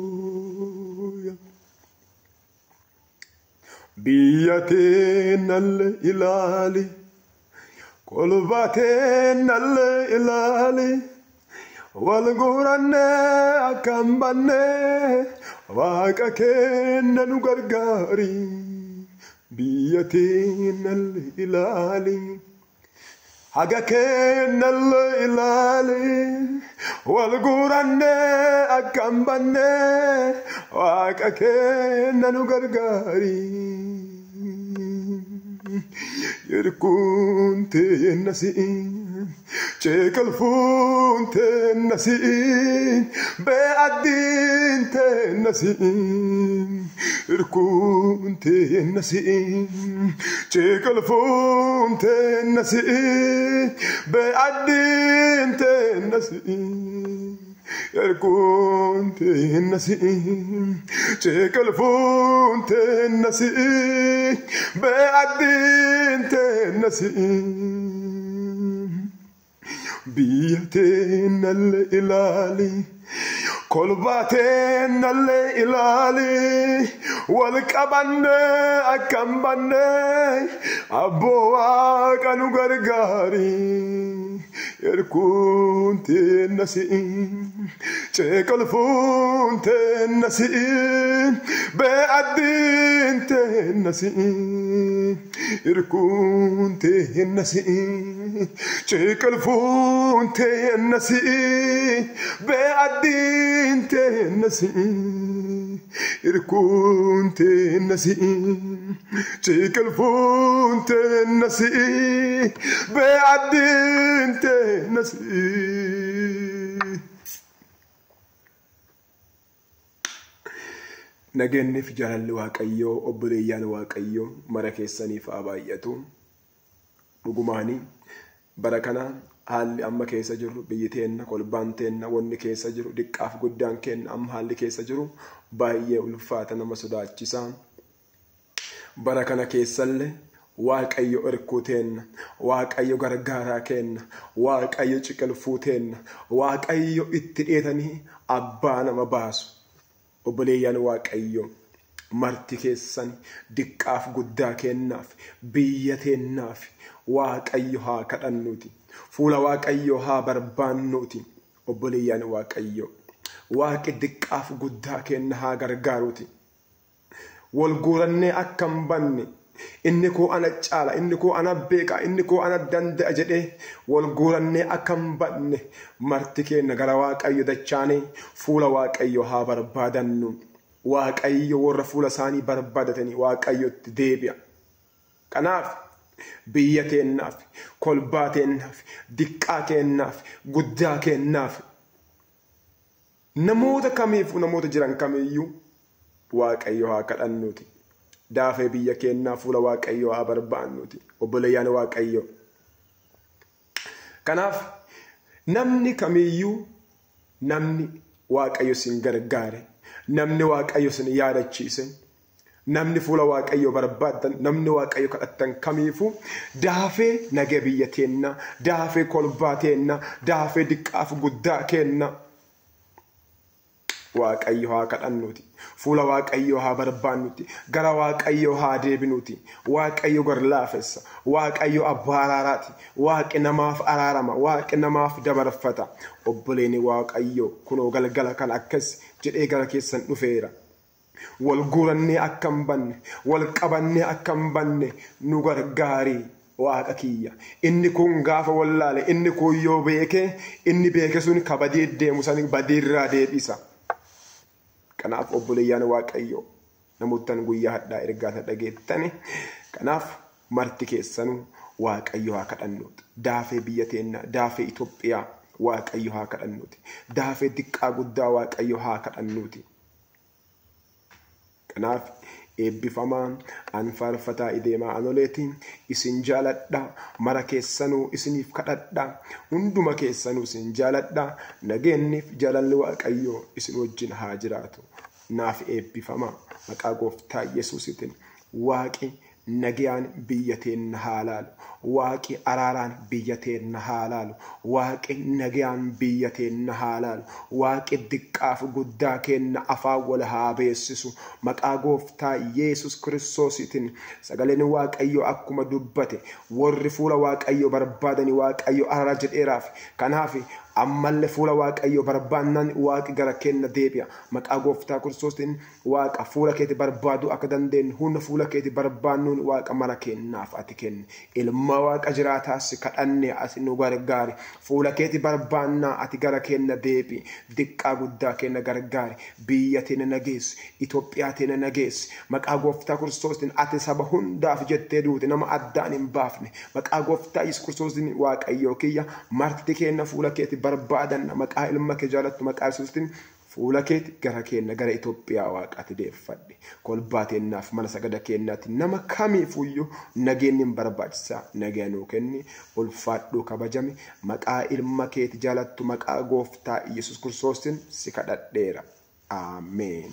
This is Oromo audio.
Hallelujah. Biyateen alle ilaali, kolbateen alle ilaali, wal guranne akambanne, waaqa kenna nu gargaari. Biyateen alle ilaali, haga kenna alle ilaali, wal guranne akambanne, waaqa kenna nu gargaari. يركون تنسين شكل فون تنسين بعدين تنسين يركون تنسين شكل فون تنسين بعدين تنسين يركون تنسين شكل فون تنسين بعدين تنسين بيتين الإلالي kolbateen alle ilaali walqabanne akkambanne abbo waaqa nu gargaari yerkuun teenna si'in ceeqalfuun teenna si'in be'addiin teenna si'in yerkuun teenna si'in ceeqalfuun teenna si'in be'addiin تنسي إركون تنسي تيك الفون تنسي بعدين تنسي نجني في جهل الواقيو أبريان الواقيو مركز سنيف أبايتو بقماني بركنا haalli amma keessa jiru biyyiteenna kolbaanteenna wanni keessa jiru diqqaaf guddaan kenna amma haalli keessa jiru baay'ee ulfaata nama sodaachisa bara kana keessallee waaqayyo erkuuteenna waaqayyo gargaaraa kenna waaqayyo ciqalfuuteenna waaqayyo itti dheetanii abbaa nama baasu obboleeyyan waaqayyo marti keessan diqqaaf guddaa kennaaf biyyateennaaf waaqayyo haa kadhannuuti fuula waaqayyo haa barbaannuuti obboleeyyan waaqayyo waaqi diqqaaf guddaa kenna haa gargaaruuti wal guurannee akkam banne inni koo ana caala inni koo ana beeka inni koo ana danda'a jedhee wal guurannee akkam banne marti keenya gara waaqayyo dachaanee fuula waaqayyo haa barbaadannu waaqayyo warra fuula isaanii barbaadatanii waaqayyotti deebi'a kanaaf biyya keennaaf kolbaa keennaaf diqqaa keennaaf guddaa keennaaf namoota kamiifuu namoota jiran kamiyyuu waaqayyo haa kadhannuuti daafee biyya keennaaf fuula waaqayyo haa barbaannuuti obboleeyyan waaqayyo kanaaf namni kamiyyuu namni waaqayyo sin gargaare namni waaqayyo sin yaadachiise namni fuula waaqayyo barbaadan namni waaqayyo kadhatan kamiifuu daafee naga biyya keenna daafee kolbaa keenna daafee diqqaaf guddaa keenna waaqayyo haa kadhannuuti fuula waaqayyo haa barbaannuuti gara waaqayyo haa deebinuuti waaqayyo garlaafessa waaqayyo abbaa araaraati waaqi namaaf araarama waaqi namaaf dabarfata obboleeni waaqayyo kunoo galgala kan akkas jedhee gara keessan dhufeera wal guurannee akkam banne wal qabannee akkam banne nu gargaari waaqa kiyya inni kun gaafa wallaale inni kun yoo beeke inni beeke sun kabadee deemu san badiirraa deebisa kanaaf obboleeyyan waaqayyo namoottan guyyaa hadhaa ergaata dhageettani kanaaf marti keessanuu waaqayyo haa kadhannuuti daafee biyya teenna daafee Itoophiyaa waaqayyo haa kadhannuuti daafee diqqaa guddaa waaqayyo haa kadhannuuti kanaaf eebbifamaan anfaarfataa ideemaa anoleetiin isin jaaladha mara keessanuu isiniif kadhadha hunduma keessanuu isin jaaladha nageenniif jaalalli waaqayyo isin wajjin haa jiraatu naaf eebbifamaa maqaa gooftaa Yesuusitiin waaqi nagayaan biyya teenya haa laalu. Waaqi araaraan biyya teenya haa laalu. Waaqi nagayaan biyya teenya haa laalu. Waaqi diqqaaf guddaa keenya afaan wal haa beessisu. Maqaa gooftaa Yesus Kiristoosiitiin sagaleen Waaqayyo akkuma dubbate warri fuula Waaqayyo barbaadani Waaqayyo araara jedheeraaf. Kanaaf ammallee fuula Waaqayyo barbaannan Waaqi gara keenya deebi'a. Maqaa gooftaa Kiristoosiin Waaqa fuula keeti barbaadu akka dandeenyu hunda fuula keeti barbaannuun Waaqa mara kennaaf ati kenni. Ilma Waaqa jiraataas kadhannee as nu gargaari. Fuula keeti barbaannaa ati gara keenya deebi'i. Diqqaa guddaa keenya gargaari. Biyya teenya nageessi. Itoophiyaa teenya nageessi. Maqaa gooftaa Kiristoosiin ati saba hundaaf jettee duute nama addaan hin baafne. Maqaa gooftaa Yesus Kiristoosiin Waaqayyo kiyya marti keenya fuula keeti barbaadan maqaa ilma kee jaalattu maqaa Yesuusiin fuula keeti gara keenya gara Itoophiyaa Waaqatti deeffadhe. Kolbaa teenyaaf mana sagada keenyaatti nama kamiifuyyuu nageenyi hin barbaachisaa nagaa nuu kenni. Ulfaadhu kabajame maqaa ilma keeti jaalattu maqaa gooftaa Yesus Kiristoosiin si kadhadheera. Ameen.